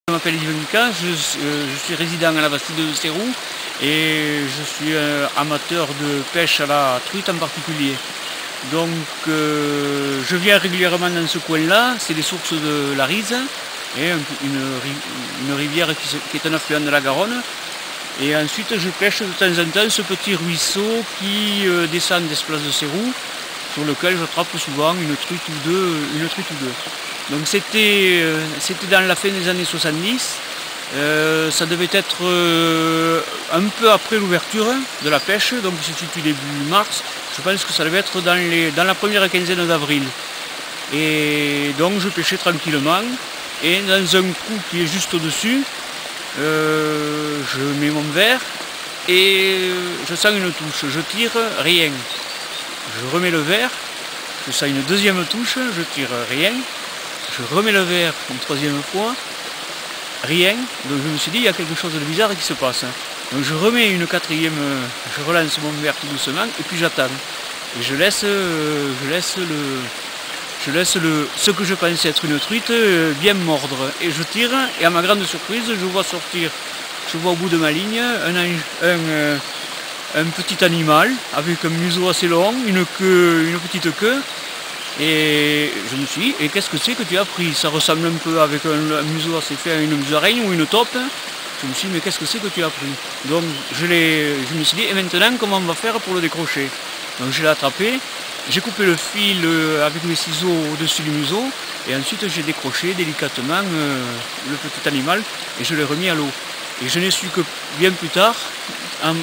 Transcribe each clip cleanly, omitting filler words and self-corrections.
Je m'appelle Yves Mika, je suis résident à la Bastide de Sérou et je suis amateur de pêche à la truite en particulier. Donc je viens régulièrement dans ce coin-là, c'est les sources de la Rise, et une rivière qui est un affluent de la Garonne. Et ensuite je pêche de temps en temps ce petit ruisseau qui descend d'Esplace de Sérou, sur lequel j'attrape souvent une truite ou deux. Donc c'était dans la fin des années 70, ça devait être un peu après l'ouverture de la pêche, donc se situe début mars, je pense que ça devait être dans la première quinzaine d'avril. Et donc je pêchais tranquillement, et dans un trou qui est juste au-dessus, je mets mon verre et je sens une touche, je tire, rien. Je remets le verre, je sens une deuxième touche, je tire, rien. Je remets le verre une troisième fois, rien. Donc je me suis dit, il y a quelque chose de bizarre qui se passe. Donc je remets une quatrième, je relance mon verre tout doucement et puis j'attends. Et je laisse ce que je pensais être une truite bien mordre. Et je tire, et à ma grande surprise, je vois au bout de ma ligne un petit animal avec un museau assez long, une petite queue. Et je me suis dit, et qu'est-ce que c'est que tu as pris? Ça ressemble un peu avec un museau assez fait à une musaraigne ou une taupe. Je me suis dit, mais qu'est-ce que c'est que tu as pris? Donc je me suis dit, et maintenant comment on va faire pour le décrocher? Donc je l'ai attrapé, j'ai coupé le fil avec mes ciseaux au-dessus du museau, et ensuite j'ai décroché délicatement le petit animal et je l'ai remis à l'eau. Et je n'ai su que bien plus tard, en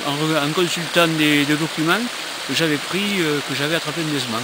consultant des documents, que j'avais attrapé un desman.